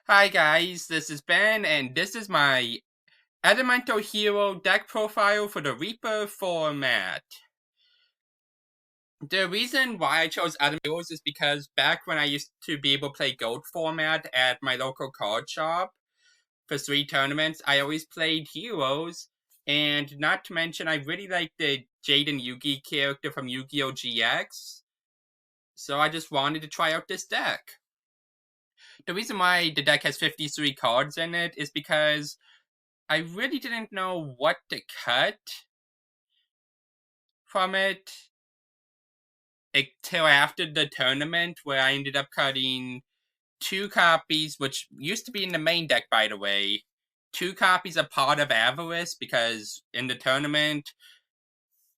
Hi guys, this is Ben, and this is my Elemental Hero deck profile for the Reaper format. The reason why I chose Elemental Heroes is because back when I used to be able to play Gold format at my local card shop for 3 tournaments, I always played Heroes, and not to mention I really like the Jaden Yugi character from Yu-Gi-Oh! GX, so I just wanted to try out this deck. The reason why the deck has 53 cards in it is because I really didn't know what to cut from it until after the tournament, where I ended up cutting 2 copies, which used to be in the main deck, by the way. 2 copies of Pot of Avarice, because in the tournament,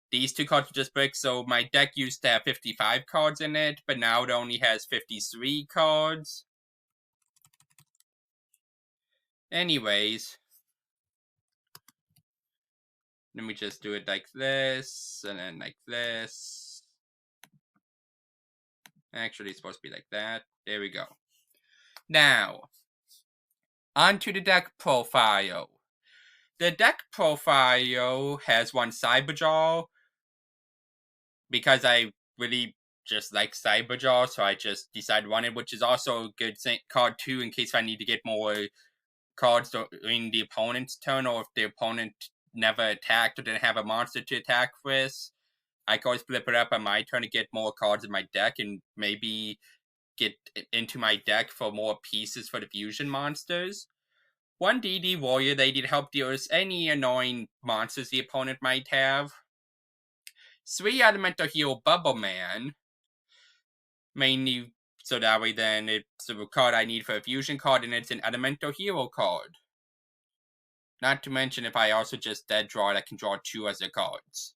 these 2 cards were just bricks, so my deck used to have 55 cards in it, but now it only has 53 cards. Anyways, let me just do it like this, and then like this. Actually, it's supposed to be like that. There we go. Now, onto the deck profile. The deck profile has 1 Cyberjaw, because I really just like Cyberjaw, so I just decided on it, which is also a good card too, in case I need to get more cards during the opponent's turn, or if the opponent never attacked or didn't have a monster to attack with. I can always flip it up on my turn to get more cards in my deck, and maybe get into my deck for more pieces for the fusion monsters. 1 DD Warrior Lady to help deal with any annoying monsters the opponent might have. 3 Elemental Hero Bubble Man, mainly so that way then it's a card I need for a fusion card, and it's an Elemental Hero card. Not to mention if I also just dead draw it, I can draw 2 other cards.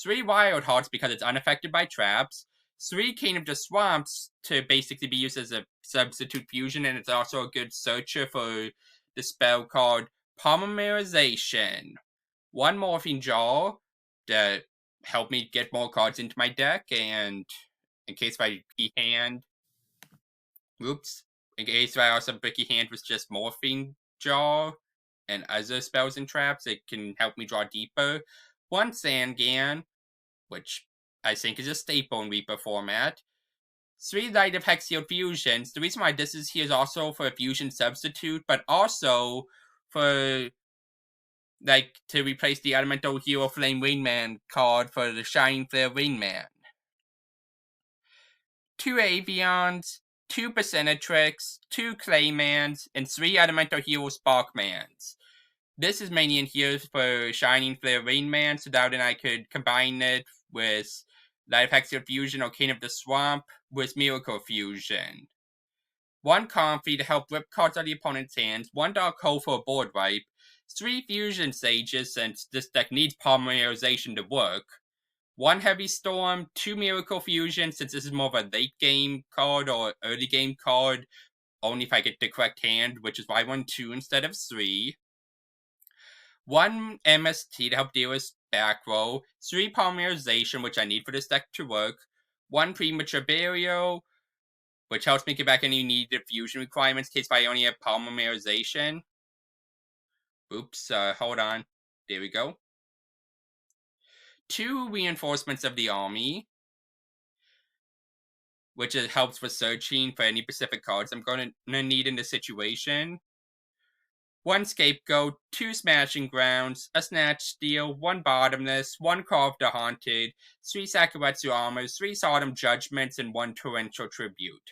3 Wild Hearts because it's unaffected by traps. 3 King of the Swamps to basically be used as a substitute fusion, and it's also a good searcher for the spell called Polymerization. 1 Morphing Jaw to help me get more cards into my deck, and in case my bricky hand, in case I also bricky hand with just Morphing Jaw and other spells and traps, it can help me draw deeper. 1 Sangan, which I think is a staple in Reaper format. 3 Light of Hexial Fusions. The reason why this is here is also for a fusion substitute, but also for to replace the Elemental Hero Flame Wingman card for the Shining Flare Wingman. 2 Avions, 2 Percenetrix, 2 Claymans, and 3 Elemental Hero Sparkmans. This is mainly in here for Shining Flare Rainman, so that then I could combine it with Light of Hexial Fusion or King of the Swamp with Miracle Fusion. 1 Comfy to help rip cards out of the opponent's hands, 1 Dark Hole for a board wipe, 3 Fusion Sages since this deck needs Polymerization to work, 1 Heavy Storm, 2 Miracle Fusion since this is more of a late game card or early game card, only if I get the correct hand, which is why I won 2 instead of 3. 1 MST to help deal with back row, 3 Polymerization, which I need for this deck to work, 1 Premature Burial, which helps me get back any needed fusion requirements in case I only have Polymerization. Oops, hold on. There we go. 2 Reinforcements of the Army, which helps with searching for any specific cards I'm going to need in this situation. 1 Scapegoat, 2 Smashing Grounds, a Snatch Steal, 1 Bottomless, 1 Call of the Haunted, 3 Sakuretsu Armors, 3 Sodom Judgments, and 1 Torrential Tribute.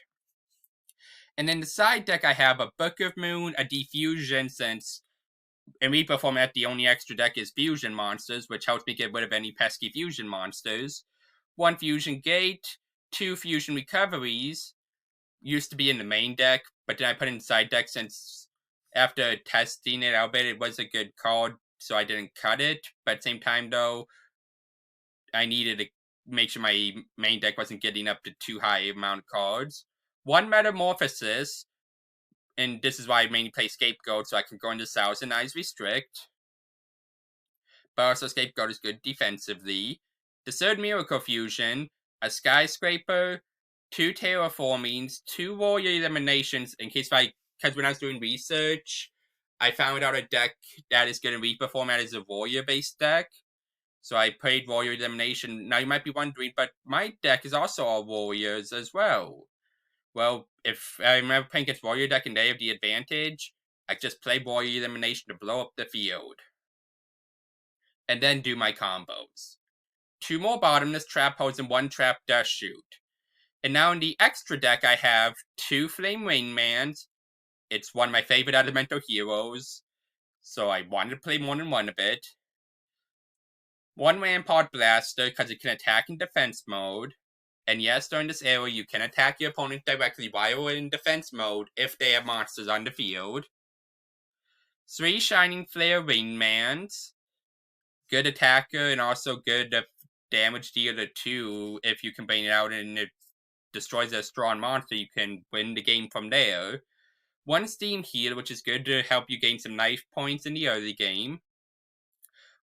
And in the side deck I have a Book of Moon, a Defusion, since in Reaper format the only extra deck is Fusion Monsters, which helps me get rid of any pesky Fusion Monsters. 1 Fusion Gate, 2 Fusion Recoveries, used to be in the main deck, but then I put it in side deck since after testing it out, it was a good card, so I didn't cut it. But at the same time, though, I needed to make sure my main deck wasn't getting up to too high amount of cards. 1 Metamorphosis, and this is why I mainly play Scapegoat, so I can go into Thousand Eyes Restrict. But also Scapegoat is good defensively. The 3rd Miracle Fusion, a Skyscraper, 2 Terraformings, 2 Warrior Eliminations in case I because when I was doing research, I found out a deck that is good in Reaper format is a warrior-based deck. So I played Warrior Elimination. Now you might be wondering, but my deck is also all warriors as well. Well, if I remember playing against Warrior deck and they have the advantage, I just play Warrior Elimination to blow up the field. And then do my combos. 2 more Bottomless Trap Holes and 1 Trap Dust Shoot. And now in the extra deck I have 2 Flame Rainmans. It's one of my favorite elemental heroes, so I wanted to play more than one of it. 1 Rampart Blaster, because it can attack in defense mode. And yes, during this era, you can attack your opponent directly while in defense mode if they have monsters on the field. 3 Shining Flare Rainmans. Good attacker and also good damage dealer too. If you can bring it out and it destroys a strong monster, you can win the game from there. 1 Steam Healer, which is good to help you gain some life points in the early game.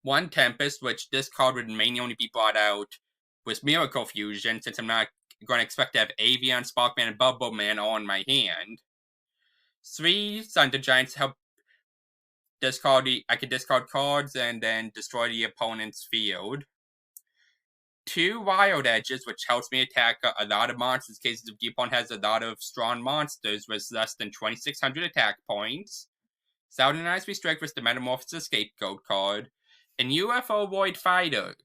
1 Tempest, which this card would mainly only be brought out with Miracle Fusion, since I'm not going to expect to have Avian, Sparkman, and Bubble Man all in my hand. 3 Thunder Giants help discard I can discard cards and then destroy the opponent's field. 2 Wild Edges, which helps me attack a lot of monsters in cases if the opponent has a lot of strong monsters with less than 2,600 attack points. Southernized Restrict with the Metamorphosis Scapegoat card. And UFO Void Fighter.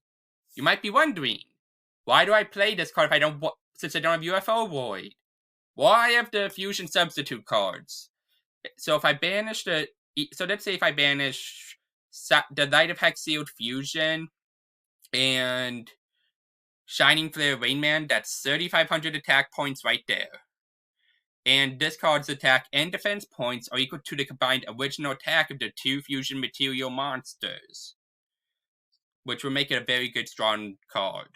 You might be wondering, why do I play this card since I don't have UFO Void? Well, I have the Fusion Substitute cards. So if I banish let's say if I banish the Light of Hex-Sealed Fusion and Shining Flare Rainman, that's 3,500 attack points right there. And this card's attack and defense points are equal to the combined original attack of the 2 fusion material monsters, which will make it a very good, strong card.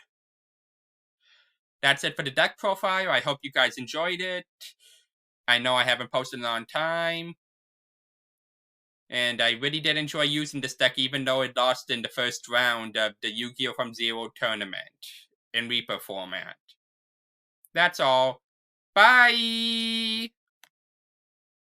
That's it for the deck profile. I hope you guys enjoyed it. I know I haven't posted in a long time. And I really did enjoy using this deck, even though it lost in the first round of the Yu-Gi-Oh! From Zero tournament in Reaper format. That's all. Bye!